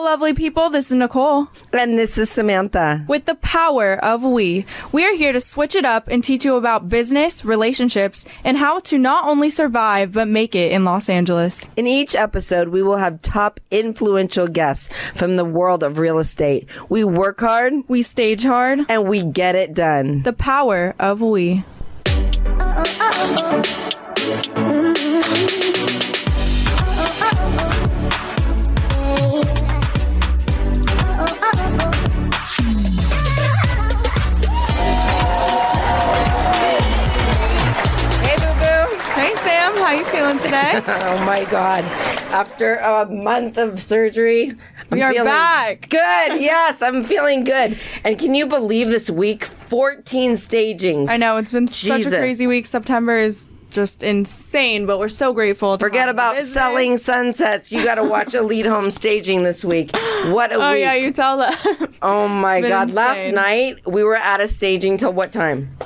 Hello, lovely people. This is Nicole. And this is Samantha. With the power of we are here to switch it up and teach you about business, relationships, and how to not only survive, but make it in Los Angeles. In each episode, we will have top influential guests from the world of real estate. We work hard, We stage hard, and we get it done. the power of we. Hey, Sam. How you feeling today? Oh my God. After a month of surgery, We are feeling back. Good. Yes, I'm feeling good. And can you believe this week, 14 stagings? I know. It's been such a Jesus. crazy week. September is just insane, but we're so grateful. Forget have about business. selling sunsets. You got to watch Elite Home staging this week. What a Oh, week. yeah, you tell that. Oh my been God. Last insane. night, we were at a staging till what time?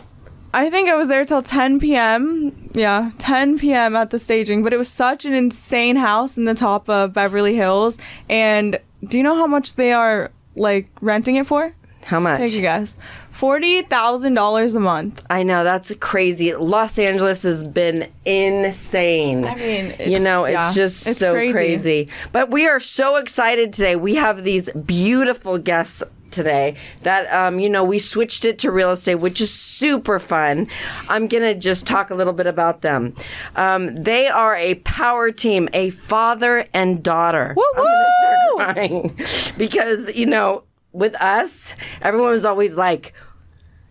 I think I was there till 10 p.m. Yeah, 10 p.m. at the staging, but it was such an insane house in the top of Beverly Hills. And do you know how much they are, like, renting it for? How much? Take a guess. $40,000 a month. I know, that's crazy. Los Angeles has been insane. I mean, it's just it's so crazy. But we are so excited today. We have these beautiful guests today that, we switched it to real estate, which is super fun. I'm going to just talk a little bit about them. They are a power team, a father and daughter. Woo I'm woo! going to start crying because, with us, everyone was always like,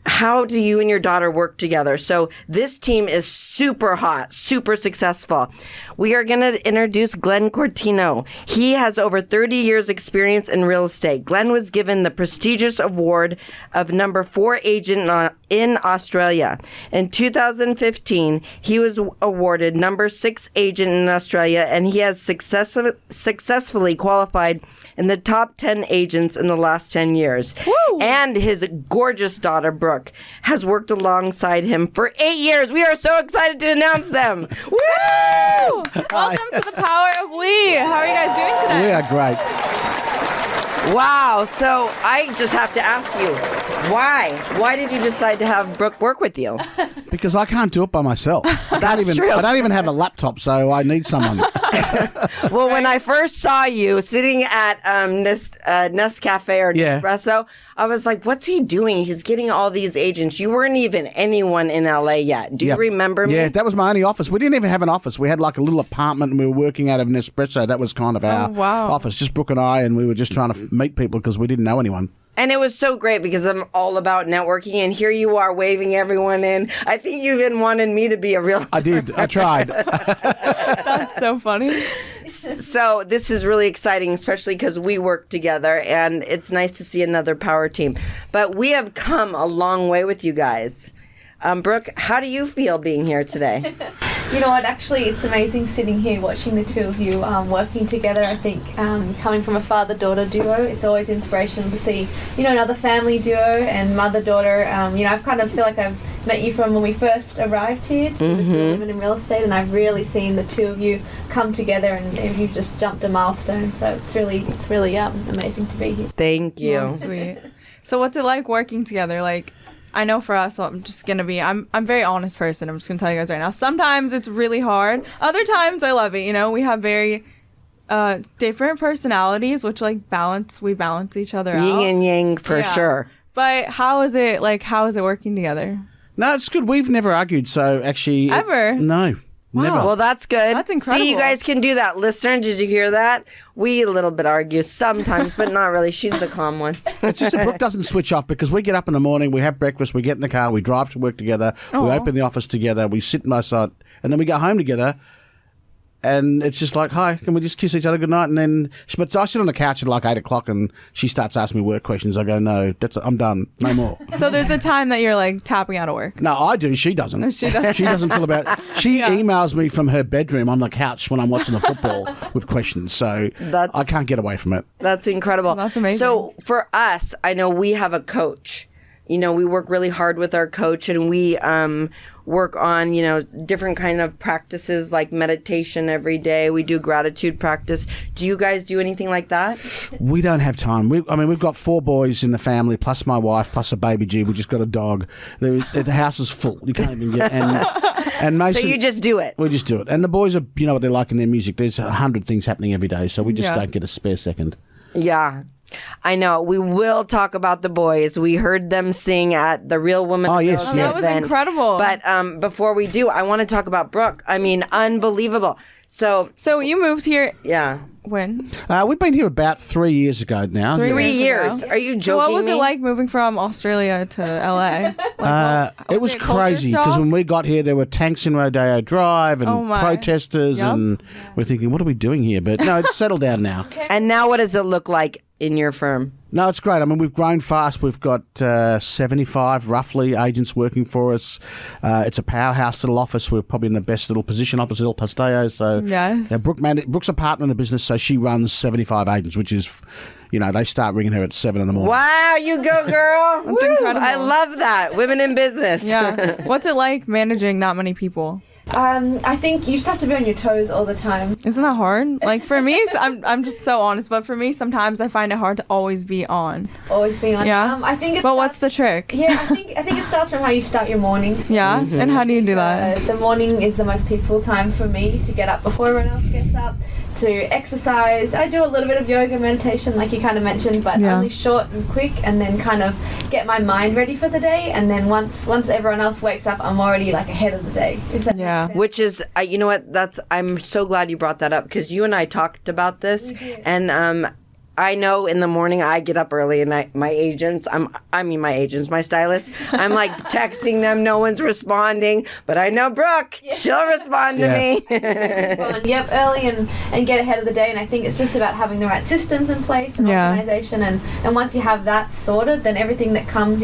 how do you and your daughter work together? So this team is super hot, super successful. We are going to introduce Glen Cortino. He has over 30 years experience in real estate. Glen was given the prestigious award of number 4 agent in Australia. In 2015, he was awarded number 6 agent in Australia, and he has successfully qualified in the top 10 agents in the last 10 years. Woo! And his gorgeous daughter, Brooke, has worked alongside him for 8 years. We are so excited to announce them. Woo! Welcome to the power of we. How are you guys doing today? We are great. Wow. So I just have to ask you, why? Why did you decide to have Brooke work with you? Because I can't do it by myself. That's true. I don't even have a laptop, so I need someone. Well, when I first saw you sitting at Nescafe or Yeah. Nespresso, I was like, what's he doing? He's getting all these agents. You weren't even anyone in LA yet. Do you Yep. remember me? Yeah, that was my only office. We didn't even have an office. We had like a little apartment and we were working out of Nespresso. That was kind of our wow. office, just Brooke and I, and we were just trying to meet people because we didn't know anyone. And it was so great because I'm all about networking, and here you are waving everyone in. I think you even wanted me to be a real. I did. I tried. That's so funny. So this is really exciting, especially because we work together, and it's nice to see another power team. But we have come a long way with you guys. Brooke, how do you feel being here today? You know what, actually it's amazing sitting here watching the two of you working together. I think coming from a father-daughter duo, it's always inspirational to see, another family duo and mother-daughter. I kind of feel like I've met you from when we first arrived here to women in real estate, and I've really seen the two of you come together, and you've just jumped a milestone. So it's really amazing to be here. Thank you. Oh, sweet. So what's it like working together? Like, I know for us, I'm a very honest person. I'm just going to tell you guys right now. Sometimes it's really hard. Other times I love it. We have very different personalities, which we balance each other out. Yin and yang for Yeah. sure. But how is it working together? No, it's good. We've never argued, so actually... Ever? No. Never. Well, that's good. That's incredible. See, you guys can do that. Listener, did you hear that? We a little bit argue sometimes, but not really. She's the calm one. It's just that Brooke doesn't switch off because we get up in the morning, we have breakfast, we get in the car, we drive to work together, we open the office together, we sit my side, and then we go home together. And it's just like, hi, can we just kiss each other goodnight? And then, but I sit on the couch at like 8 o'clock and she starts asking me work questions. I go, no, I'm done. No more. So there's a time that you're like tapping out of work. No, I do. She doesn't. She doesn't. She doesn't till about... She emails me from her bedroom on the couch when I'm watching the football with questions. So I can't get away from it. That's incredible. That's amazing. So for us, I know we have a coach. We work really hard with our coach, and work on, different kind of practices like meditation every day. We do gratitude practice. Do you guys do anything like that? We don't have time. We've got 4 boys in the family, plus my wife, plus a baby G. We just got a dog. The house is full. You can't even get. And Mason, So you just do it. we just do it. And the boys are, what they're like in their music. There's 100 things happening every day, so we just Yeah. don't get a spare second. Yeah. I know. We will talk about the boys. We heard them sing at the Real Woman. Oh, yes, Girls yeah. That was event. incredible. But before we do, I want to talk about Brooke. I mean, unbelievable. So, So you moved here yeah. when? We've been here about 3 years ago now. 3 years years. ago. Are you joking So what was me? it like moving from Australia to LA? It was it a culture crazy because shock? when we got here, there were tanks in Rodeo Drive and Oh, my. protesters, Yep. and we're thinking, what are we doing here? But no, it's settled down now. And now what does it look like in your firm? No, it's great. I mean, we've grown fast. We've got 75 roughly agents working for us. It's a powerhouse little office. We're probably in the best little position opposite El Paseo. So Yes. yeah, Brooke's a partner in the business, so she runs 75 agents, which is, they start ringing her at 7 in the morning. Wow, you go, girl. That's Woo, incredible. I love that. Women in business. Yeah. What's it like managing that many people? I think you just have to be on your toes all the time. Isn't that hard? Like for me, I'm just so honest, but for me, sometimes I find it hard to always be on. Always being on. Yeah. I think it's. But what's the trick? Yeah, I think it starts from how you start your morning. Yeah. And how do you do that? The morning is the most peaceful time for me to get up before everyone else gets up, to exercise. I do a little bit of yoga, meditation, like you kind of mentioned, but Yeah. only short and quick, and then kind of get my mind ready for the day. And then once everyone else wakes up, I'm already like ahead of the day. If that Yeah. makes sense. Which is, you know what? I'm so glad you brought that up because you and I talked about this, and I know in the morning I get up early and my stylists, I'm like texting them, no one's responding, but I know Brooke, she'll respond to me. Yep, early and get ahead of the day. And I think it's just about having the right systems in place and Yeah. organization. And once you have that sorted, then everything that comes,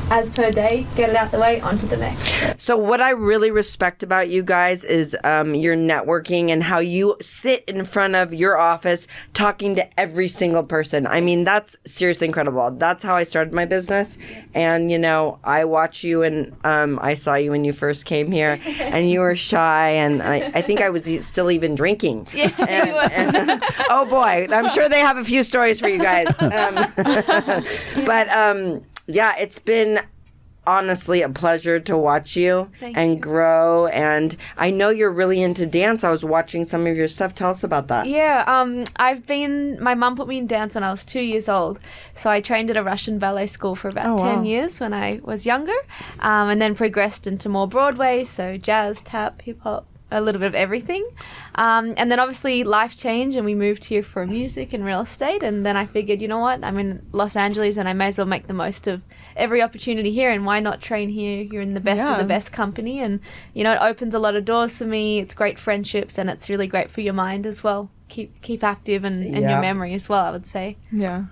as per day, get it out the way, onto the next. So what I really respect about you guys is your networking and how you sit in front of your office talking to every single person. I mean, that's seriously incredible. That's how I started my business. And, I watch you and I saw you when you first came here and you were shy and I think I was still even drinking. Yeah, you were. Oh boy, I'm sure they have a few stories for you guys. But yeah, it's been honestly a pleasure to watch you Thank and you. grow. And I know you're really into dance. I was watching some of your stuff. Tell us about that. Yeah, my mum put me in dance when I was 2 years old. So I trained at a Russian ballet school for about Oh, wow. 10 years when I was younger, and then progressed into more Broadway, so jazz, tap, hip hop, a little bit of everything. And then obviously life changed and we moved here for music and real estate. And then I figured, you know what, I'm in Los Angeles and I may as well make the most of every opportunity here. And why not train here? You're in the best of Yeah. the best company. And, it opens a lot of doors for me. It's great friendships and it's really great for your mind as well. Keep active and Yeah. your memory as well, I would say. Yeah.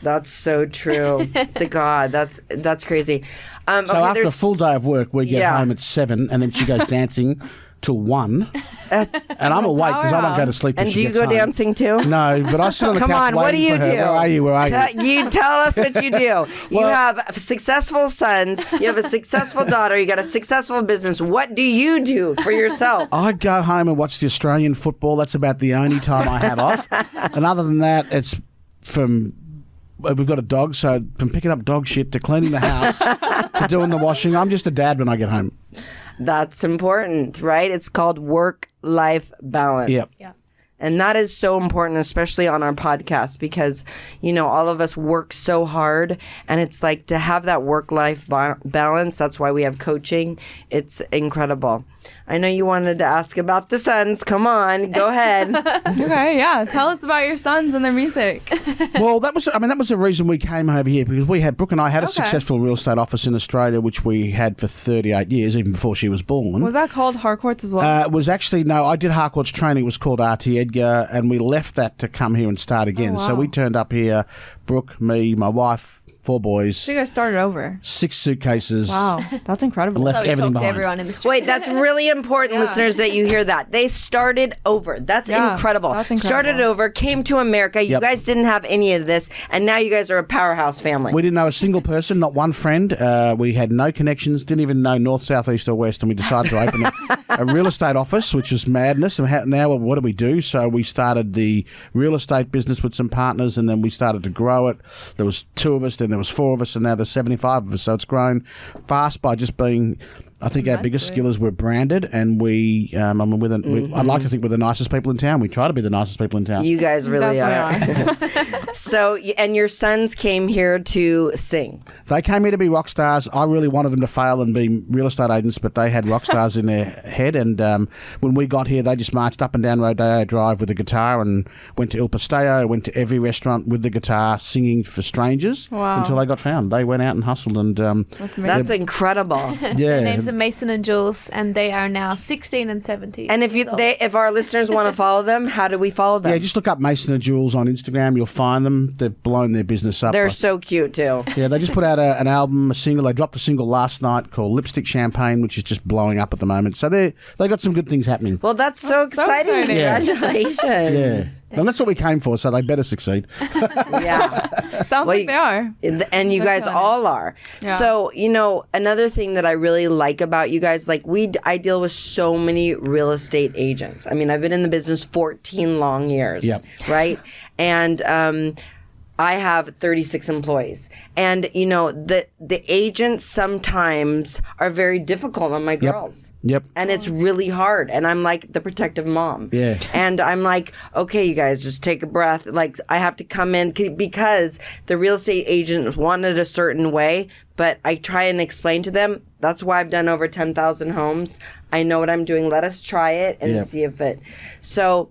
That's so true. The God, that's crazy. So Okay, after a there's- full day of work, we get Yeah. home at 7, and then she goes dancing till 1. that's, And I'm awake because I don't go to sleep till and she do you gets go home. dancing too? No, but I sit on the Come couch on, what do waiting you for her. do? Where are you? Where are you? You tell us what you do. You Well- have successful sons. You have a successful daughter. You got a successful business. What do you do for yourself? I go home and watch the Australian football. That's about the only time I have off. And other than that, it's we've got a dog, so from picking up dog shit to cleaning the house to doing the washing, I'm just a dad when I get home. That's important, right? It's called work-life balance. Yep. Yeah. And that is so important, especially on our podcast, because, all of us work so hard. And it's like to have that work-life balance. That's why we have coaching. It's incredible. I know you wanted to ask about the sons. Come on, go ahead. Okay, yeah. Tell us about your sons and their music. Well, that was the reason we came over here, because Brooke and I had a Okay. successful real estate office in Australia, which we had for 38 years, even before she was born. Was that called Harcourts as well? It was actually, no, I did Harcourts training. It was called RT Edgar. and we left that to come here and start again. Oh, wow. So we turned up here, Brooke, me, my wife, 4 boys, So you guys started over. 6 suitcases. Wow, that's incredible. Left So we everything talk to behind. everyone in the street. Wait, that's really important, listeners, that you hear that. They started over. That's Yeah, incredible. that's incredible. Started over, came to America. You Yep. guys didn't have any of this, and now you guys are a powerhouse family. We didn't know a single person, not one friend. We had no connections, didn't even know north, south, east or west, and we decided to open a real estate office, which was madness. And now, well, what do we do? So we started the real estate business with some partners, and then we started to grow it. There was 2 of us, then there was 4 of us, and now there's 75 of us. So it's grown fast by just being... I think our biggest skill is we're branded, and I'd like to think we're the nicest people in town. We try to be the nicest people in town. You guys really are. Definitely are. So, and your sons came here to sing. They came here to be rock stars. I really wanted them to fail and be real estate agents, but they had rock stars in their head. And when we got here, they just marched up and down Rodeo Drive with a guitar and went to Il Posteo, went to every restaurant with the guitar, singing for strangers until they got found. They went out and hustled. And That's amazing. That's incredible. Their names are Mason and Jules, and they are now 16 and 17. And if our listeners want to follow them, how do we follow them? yeah, just look up Mason and Jules on Instagram. You'll find them. They've blown their business up. They're so cute too. Yeah, they just put out an album, a single. They dropped a single last night called Lipstick Champagne, which is just blowing up at the moment. So they got some good things happening. Well, that's so exciting. exciting. Yeah. Congratulations. Yeah, and that's what we came for. So they better succeed. Yeah. Sounds like they are. And you guys all are. Yeah. So, another thing that I really like about you guys, like I deal with so many real estate agents. I mean, I've been in the business 14 long years, Yep. right? And I have 36 employees. And, the agents sometimes are very difficult on my girls. Yep. And it's really hard. And I'm like the protective mom. Yeah. And I'm like, okay, you guys, just take a breath. Like, I have to come in because the real estate agent wanted a certain way, but I try and explain to them, that's why I've done over 10,000 homes. I know what I'm doing. Let us try it and see if it. So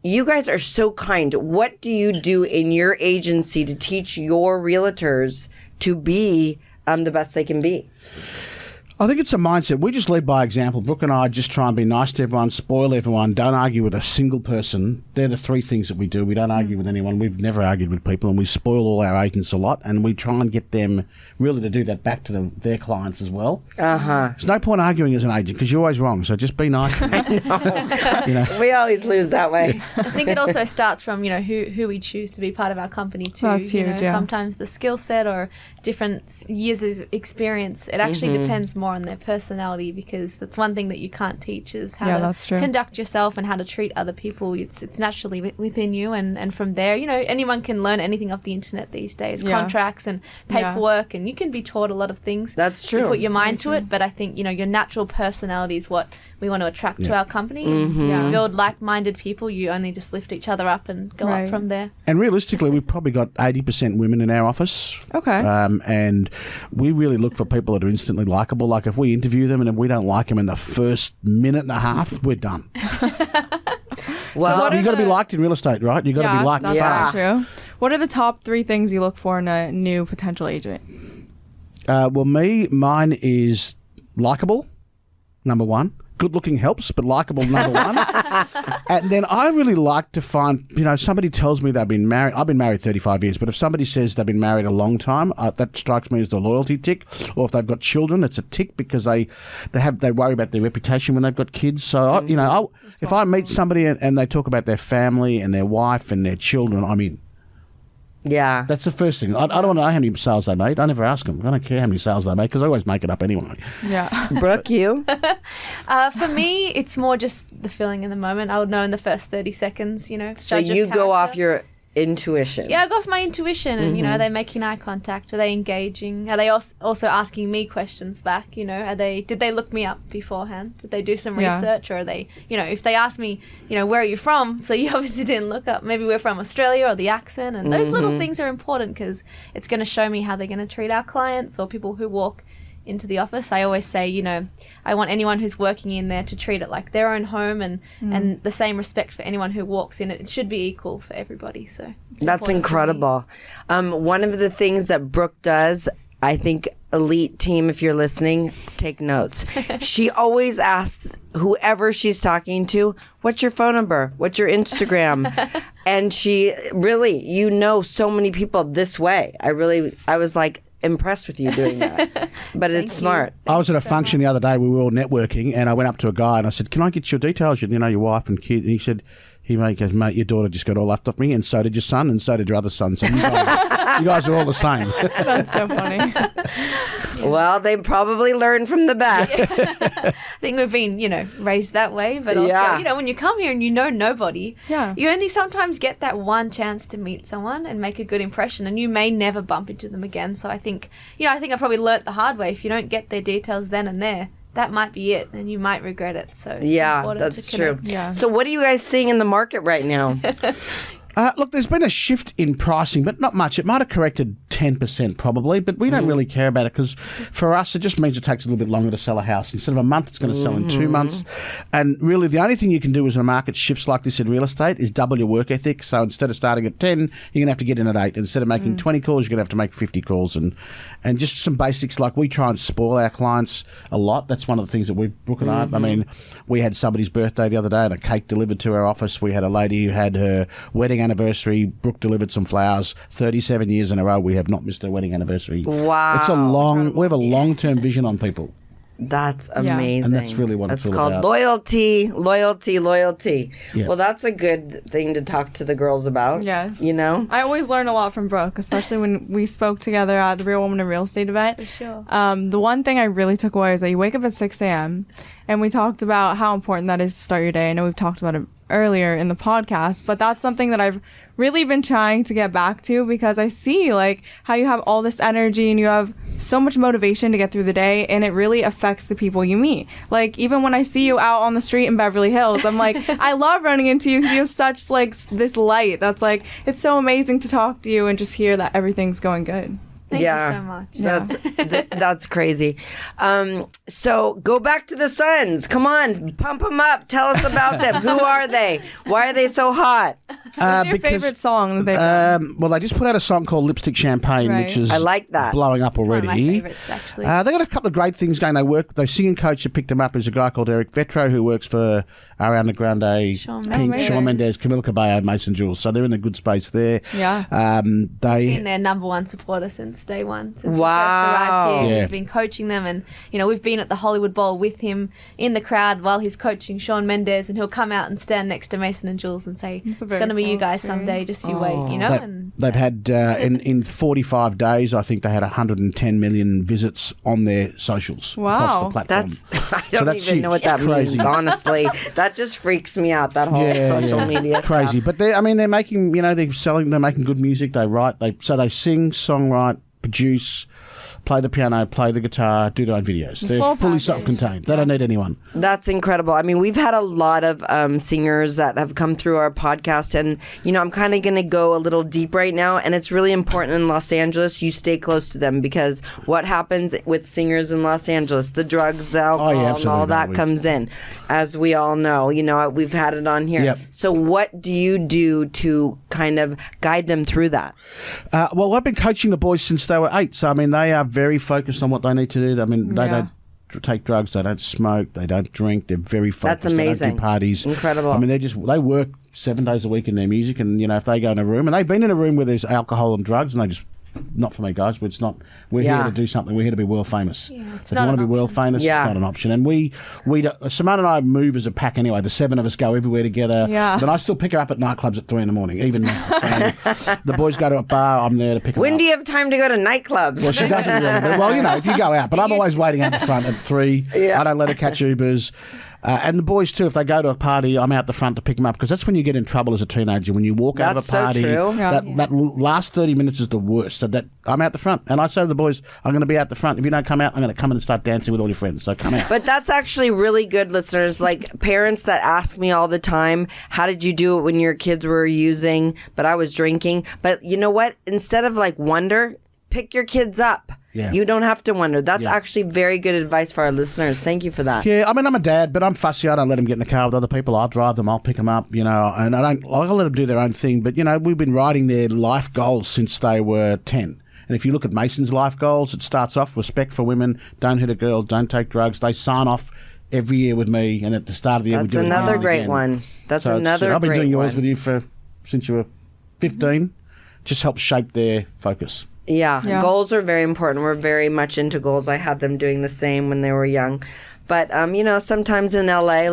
you guys are so kind. What do you do in your agency to teach your realtors to be the best they can be? I think it's a mindset. We just lead by example. Brooke and I just try and be nice to everyone, spoil everyone, don't argue with a single person. They're the 3 things that we do. We don't argue with anyone. We've never argued with people, and we spoil all our agents a lot, and we try and get them really to do that back to their clients as well. There's no point arguing as an agent because you're always wrong, so just be nice. We always lose that way. I think it also starts from, who we choose to be part of our company too. That's huge, yeah. Sometimes the skill set or different years of experience, it actually depends more on their personality, because that's one thing that you can't teach is how that's to true. conduct yourself and how to treat other people. It's naturally within you, and from there, anyone can learn anything off the internet these days, contracts and paperwork, and you can be taught a lot of things. That's true. You put your mind to it, but I think, your natural personality is what we want to attract to our company. Yeah. Build like-minded people. You only just lift each other up and go up from there. And realistically, we've probably got 80% women in our office. Okay. And we really look for people that are instantly likable. Like if we interview them and if we don't like them in the first minute and a half, we're done. Well, You've got to be liked in real estate, right? You've got to be liked that's fast. true. What are the top 3 things you look for in a new potential agent? Well, mine is likable, number 1. Good looking helps, but likable, number 1. And then I really like to find, somebody tells me they've been married. I've been married 35 years, but if somebody says they've been married a long time, that strikes me as the loyalty tick. Or if they've got children, it's a tick because they worry about their reputation when they've got kids. So, if I meet somebody and they talk about their family and their wife and their children, I'm in. yeah. That's the first thing. I don't want to know how many sales they made. I never ask them. I don't care how many sales they make because I always make it up anyway. Yeah. Brooke, you? For me, it's more just the feeling in the moment. I would know in the first 30 seconds, So judge of you go off character. your intuition. Yeah, I go off my intuition, and are they making eye contact? Are they engaging? Are they also asking me questions back? Did they look me up beforehand? Did they do some research, or are they, if they ask me, where are you from? So you obviously didn't look up. Maybe we're from Australia, or the accent, and those little things are important because it's going to show me how they're going to treat our clients or people who walk into the office. I always say, I want anyone who's working in there to treat it like their own home, and the same respect for anyone who walks in. It should be equal for everybody. So That's incredible. One of the things that Brooke does I think elite team, if you're listening, take notes. She always asks whoever she's talking to, what's your phone number? What's your Instagram? And she really, so many people this way. I was like impressed with you doing that. But it's smart. I was at a function the other day. We were all networking, and I went up to a guy and I said, "Can I get your details? Your wife and kid." And he said, goes, "Mate, your daughter just got all left off me, and so did your son, and so did your other son. So you guys are all the same." That's so funny. Well, they probably learned from the best. I think we've been, raised that way, but also, when you come here and you know nobody, you only sometimes get that one chance to meet someone and make a good impression, and you may never bump into them again. So I think, I probably learnt the hard way. If you don't get their details then and there, that might be it, and you might regret it. So that's true. Yeah. So what are you guys seeing in the market right now? Look, there's been a shift in pricing, but not much. It might have corrected 10% probably, but we don't really care about it because for us, it just means it takes a little bit longer to sell a house. Instead of a month, it's going to sell in 2 months. And really, the only thing you can do as a market shifts like this in real estate is double your work ethic. So instead of starting at 10, you're going to have to get in at 8. Instead of making 20 calls, you're going to have to make 50 calls. And just some basics, like we try and spoil our clients a lot. That's one of the things that Brooke and I mean, we had somebody's birthday the other day and a cake delivered to our office. We had a lady who had her wedding anniversary. Brooke delivered some flowers. 37 years in a row, we have not missed her wedding anniversary. Wow. It's we have a long-term vision on people. That's amazing. And that's really what it's all called about. Loyalty. Yeah. Well, that's a good thing to talk to the girls about. Yes. I always learn a lot from Brooke, especially when we spoke together at the Real Woman in Real Estate event. For sure. The one thing I really took away is that you wake up at 6 a.m. and we talked about how important that is to start your day. I know we've talked about it earlier in the podcast, but that's something that I've really been trying to get back to because I see how you have all this energy and you have so much motivation to get through the day, and it really affects the people you meet. Even when I see you out on the street in Beverly Hills, I'm like, I love running into you because you have such this light that's it's so amazing to talk to you and just hear that everything's going good. Thank you so much. That's crazy. So go back to the Suns. Come on, pump them up. Tell us about them. Who are they? Why are they so hot? What's your favorite song that they've done? Well, they just put out a song called Lipstick Champagne, which is I like that. blowing up already. One of my favorites, actually. They got a couple of great things going. Their singing coach that picked them up is a guy called Eric Vetro who works for Ariana Grande, Shawn Mendes, Camila Cabello, Mason Jules. So they're in a good space there. Yeah. Been their number one supporter since day one. Since we first arrived here. Yeah. He's been coaching them, and we've been at the Hollywood Bowl with him in the crowd while he's coaching Shawn Mendes, and he'll come out and stand next to Mason and Jules and say, it's going to be you guys someday, just you wait, They've had, in 45 days, I think they had 110 million visits on their socials across the platform. I don't even know what that means, honestly. That just freaks me out, that whole social media crazy. stuff. But they're making, they're making good music. They write, they sing, songwrite, produce, play the piano, play the guitar, do their own videos. They're fully self-contained. They don't need anyone. That's incredible. I mean, we've had a lot of singers that have come through our podcast, and, I'm kind of going to go a little deep right now, and it's really important in Los Angeles you stay close to them, because what happens with singers in Los Angeles, the drugs, the alcohol, and all that comes in, as we all know. We've had it on here. Yep. So what do you do to kind of guide them through that? Well, I've been coaching the boys since they were 8, so, they are very focused on what they need to do. They don't take drugs, they don't smoke, they don't drink, they're very focused. That's amazing. They don't do parties. Incredible. They work 7 days a week in their music, and if they go in a room, and they've been in a room where there's alcohol and drugs, and they just, not for me, guys, but it's not, we're here to do something, we're here to be world famous. If you want to be world famous, it's not an option. And we Simone and I move as a pack anyway. The 7 of us go everywhere together. But I still pick her up at nightclubs at 3 a.m, even now. So the boys go to a bar, I'm there to pick them up. When do you have time to go to nightclubs? Well, she doesn't really. Well, if you go out, but I'm always waiting out the front at 3. I don't let her catch Ubers. And the boys too, if they go to a party, I'm out the front to pick them up, because that's when you get in trouble as a teenager. When you walk out of a party, so true. That last 30 minutes is the worst. So that I'm out the front, and I say to the boys, I'm going to be out the front. If you don't come out, I'm going to come in and start dancing with all your friends. So come out. But that's actually really good, listeners. Like parents that ask me all the time, how did you do it when your kids were using, but I was drinking? But you know what? Instead of wonder, pick your kids up. Yeah. You don't have to wonder. That's actually very good advice for our listeners. Thank you for that. Yeah, I'm a dad, but I'm fussy. I don't let them get in the car with other people. I'll drive them. I'll pick them up, and I'll let them do their own thing. But, we've been writing their life goals since they were 10. And if you look at Mason's life goals, it starts off respect for women, don't hit a girl, don't take drugs. They sign off every year with me, and at the start of the year, That's we do it another again. great one. That's another I've been great doing yours one. with you since you were 15. Just helps shape their focus. Yeah, goals are very important. We're very much into goals. I had them doing the same when they were young. But, sometimes in LA,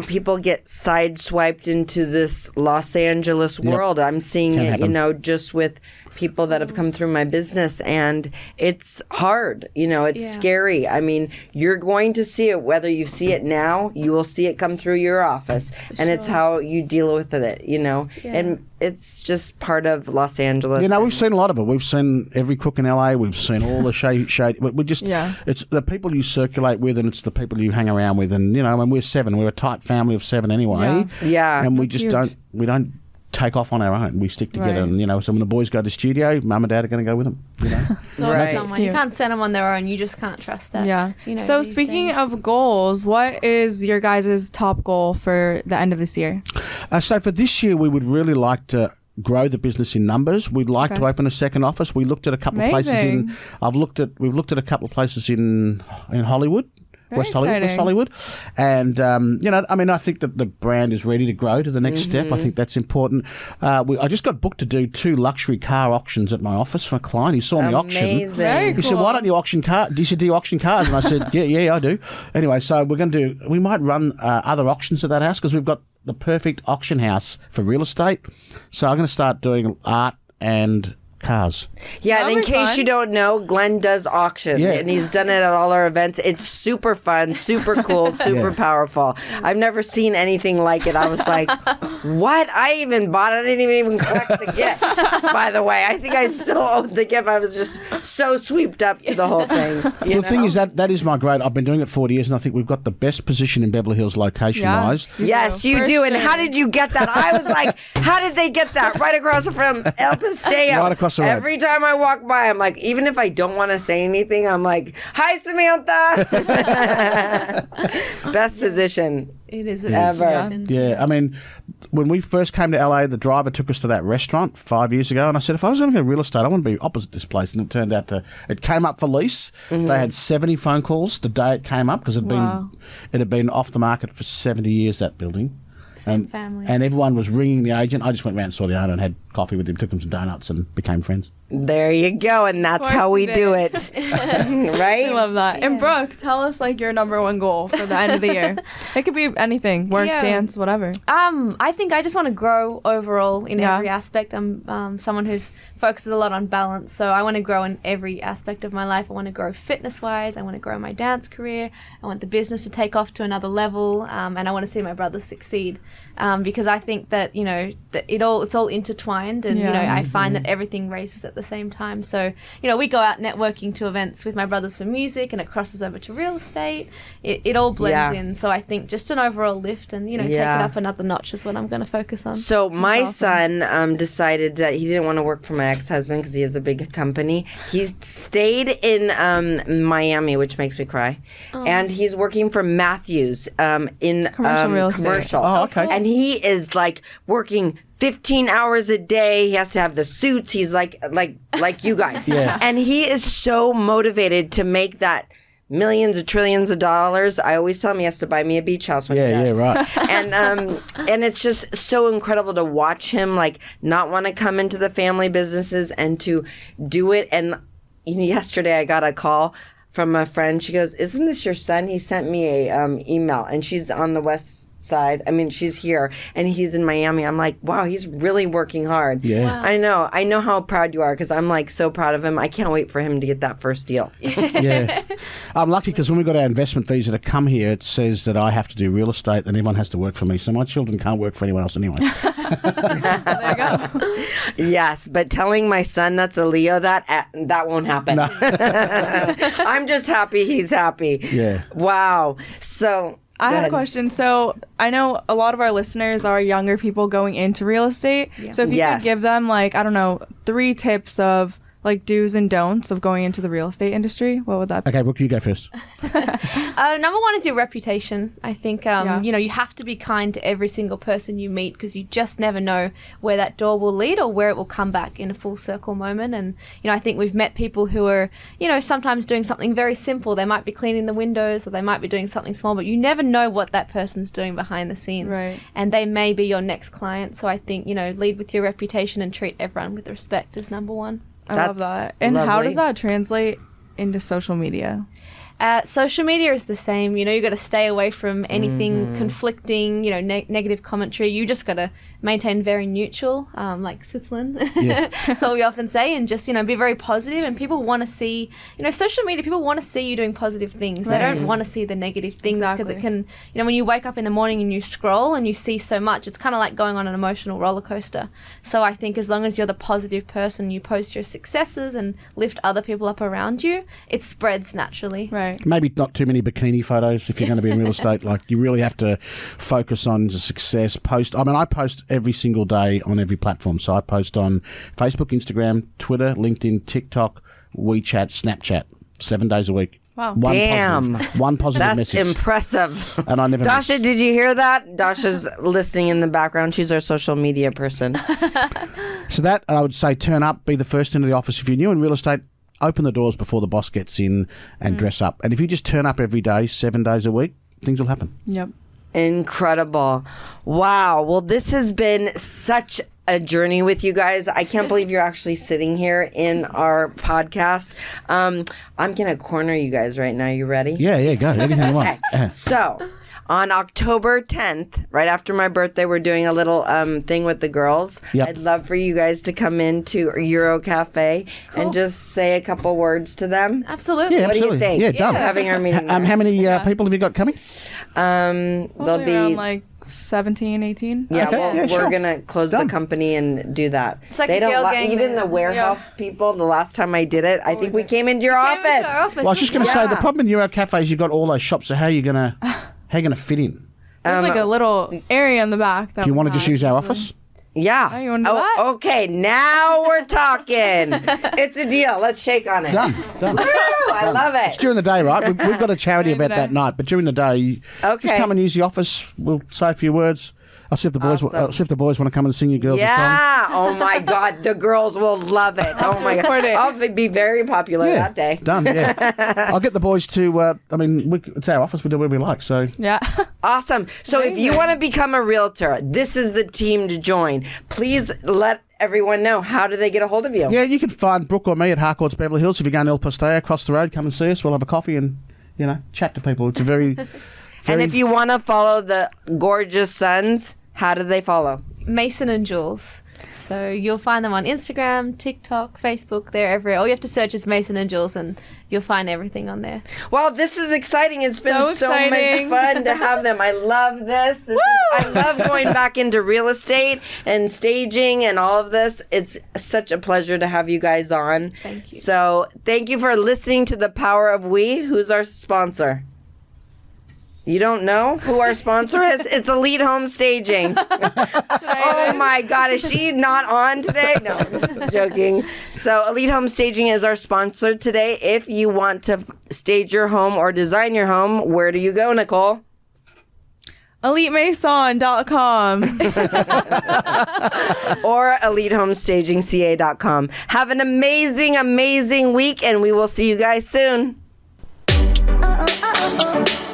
people get sideswiped into this Los Angeles world. I'm seeing Can it, happen. just with people that have come through my business, and it's hard. It's scary. I mean, you're going to see it, whether you see it now, you will see it come through your office, and it's how you deal with it, and it's just part of Los Angeles. We've seen a lot of it. We've seen every crook in LA. We've seen all the shade. We just, it's the people you circulate with, and it's the people you hang around with. And, we're 7. We're a tight family of 7 anyway. Yeah. And we That's just huge. we don't take off on our own. We stick together. Right. And, so when the boys go to the studio, mum and dad are going to go with them. So Right. someone, you can't send them on their own. You just can't trust that. Yeah. So these speaking things. of goals, what is your guys' top goal for the end of this year? So for this year, we would really like to grow the business in numbers. We'd like Okay. to open a second office. We looked at a couple of places Amazing. we've looked at a couple of places in Hollywood. Very West Hollywood, and I think that the brand is ready to grow to the next step. I think that's important. I just got booked to do 2 luxury car auctions at my office for a client. He saw me auction. Amazing. Very He said, cool. "Why don't you auction cars? Do you auction cars?" And I said, "Yeah, I do." Anyway, so we might run other auctions at that house because we've got the perfect auction house for real estate. So I'm going to start doing art and cars. Yeah, and That'll in be case fun. you don't know, Glen does auction, Yeah. and he's done it at all our events. It's super fun, super cool, super Yeah. powerful. I've never seen anything like it. I was like, what? I even bought it. I didn't even collect the gift, by the way. I think I still owed the gift. I was just so swept up to the whole thing. The thing is that is my great. I've been doing it 40 years, and I think we've got the best position in Beverly Hills location-wise. Yes, you For do. And sure. how did you get that? I was like, how did they get that? Right across from El Paseo. Right across the road. Every time I walk by, I'm like, even if I don't want to say anything, I'm like, hi, Samantha. Best position. It is a Ever. position. Yeah, I mean, when we first came to LA, the driver took us to that restaurant 5 years ago, and I said, if I was going to go real estate, I want to be opposite this place. And it turned out it came up for lease. They had 70 phone calls the day it came up because it had been off the market for 70 years, that building. Same family. And everyone was ringing the agent. I just went around and saw the owner and had coffee with him, took him some donuts, and became friends. There you go. And that's course how we you do did. it. I Right? love that. And Brooke, tell us your number one goal for the end of the year. It could be anything, work, Yeah. dance, whatever. I think I just want to grow overall in Yeah. every aspect. I'm someone who's focuses a lot on balance, so I want to grow in every aspect of my life. I want to grow fitness-wise. I want to grow my dance career. I want the business to take off to another level, and I want to see my brothers succeed. Because I think that that it's all intertwined, and Yeah. I find that everything races at the same time. So we go out networking to events with my brothers for music, and it crosses over to real estate. It all blends Yeah. in. So I think just an overall lift, and take it Yeah. up another notch is what I'm going to focus on. So my awesome. son decided that he didn't want to work for my ex-husband because he has a big company. He stayed in Miami, which makes me cry, and he's working for Matthews in Commercial real estate. commercial. Oh, okay. And he is like working 15 hours a day. He has to have the suits. He's like you guys. Yeah. And he is so motivated to make that millions of trillions of dollars. I always tell him he has to buy me a beach house when he Yeah, does. right. And it's just so incredible to watch him not want to come into the family businesses and to do it. And yesterday I got a call from a friend. She goes, "Isn't this your son? He sent me a email," and she's on the west side. I mean, she's here, and he's in Miami. I'm like, wow, he's really working hard. Yeah. Wow. I know how proud you are because I'm so proud of him. I can't wait for him to get that first deal. Yeah. I'm lucky because when we got our investment visa to come here, it says that I have to do real estate and everyone has to work for me. So my children can't work for anyone else anyway. There you go. Yes, but telling my son that's a Leo, that won't happen. I'm just happy he's happy. Yeah. Wow. So I go had a ahead. question. So I know a lot of our listeners are younger people going into real estate. So if you Yes. could give them 3 tips of like do's and don'ts of going into the real estate industry, what would that be? Okay, Brooke, you go first. Number one is your reputation. I think, Yeah. you have to be kind to every single person you meet because you just never know where that door will lead or where it will come back in a full circle moment. And, I think we've met people who are, sometimes doing something very simple. They might be cleaning the windows or they might be doing something small, but you never know what that person's doing behind the scenes. Right. And they may be your next client. So I think, lead with your reputation and treat everyone with respect is number one. I love That's that. And how lovely. does that translate into social media? Social media is the same. You got to stay away from anything conflicting, negative commentary. You just got to maintain very neutral, like Switzerland. Yeah. That's what we often say. And just, be very positive. And people want to see, social media, people want to see you doing positive things. They don't want to see the negative things because it can, when you wake up in the morning and you scroll and you see so much, it's kind of like going on an emotional roller coaster. So I think as long as you're the positive person, you post your successes and lift other people up around you, it spreads naturally. Right. Maybe not too many bikini photos if you're going to be in real estate. Like, you really have to focus on the success. I post every single day on every platform. So I post on Facebook, Instagram, Twitter, LinkedIn, TikTok, WeChat, Snapchat, 7 days a week. Wow. Damn. One positive That's message. impressive. And I never miss. Dasha, did you hear that? Dasha's listening in the background. She's our social media person. So that, I would say, turn up, be the first into the office. If you're new in real estate, open the doors before the boss gets in and dress up. And if you just turn up every day, 7 days a week, things will happen. Yep. Incredible. Wow. Well, this has been such a journey with you guys. I can't believe you're actually sitting here in our podcast. I'm going to corner you guys right now. You ready? Yeah, go. Anything you want. Okay. So, on October 10th, right after my birthday, we're doing a little thing with the girls. Yep. I'd love for you guys to come into Euro Cafe and just say a couple words to them. Absolutely. Yeah, What do you absolutely. think? Yeah, done. Having our meeting. How many people have you got coming? There'll Probably be around like 17, 18. Yeah, Okay, well, yeah, we're sure. gonna close Done. the company and do that. It's like they a don't girl li- gang even there. the warehouse people. The last time I did it, I think we came into your Came into our office. office. Well, I was just going to say, the Yeah. problem in Euro Cafe is you've got all those shops, so how are you going to fit in? There's like a little area in the back. That Do you want to we just have, use our usually. office? Yeah. Oh, you wanna do that? Okay, now we're talking. It's a deal. Let's shake on it. Done. Woo, I love It's it. during the day, right? We've got a charity During the event that day. night, but during the day, Okay. just come and use the office. We'll say a few words. I'll see if the boys. Awesome. I'll see if the boys want to come and sing you girls a song. Yeah. Oh my God, the girls will love it. Oh my God, record it. I'll be very popular that day. Done. Yeah, I'll get the boys to. It's our office. We do whatever we like. So Yeah. Awesome. So if you Amazing. want to become a realtor, this is the team to join. Please let everyone know. How do they get a hold of you? yeah, you can find Brooke or me at Harcourts Beverly Hills. If you're going to El Pastea, across the road, come and see us. We'll have a coffee and chat to people. It's a very. And if you want to follow the gorgeous sons, how do they follow? Mason and Jules. So you'll find them on Instagram, TikTok, Facebook. They're everywhere. All you have to search is Mason and Jules, and you'll find everything on there. Well, this is exciting. It's been So so much exciting. fun to have them. I love this. I love going back into real estate and staging and all of this. It's such a pleasure to have you guys on. Thank you. So thank you for listening to The Power of We. Who's our sponsor? You don't know who our sponsor is? It's Elite Home Staging. Oh my God, is she not on today? No, I'm just joking. So Elite Home Staging is our sponsor today. If you want to stage your home or design your home, where do you go, Nicole? EliteMason.com. Or EliteHomeStagingCA.com. Have an amazing, amazing week, and we will see you guys soon. Oh, oh, oh, oh.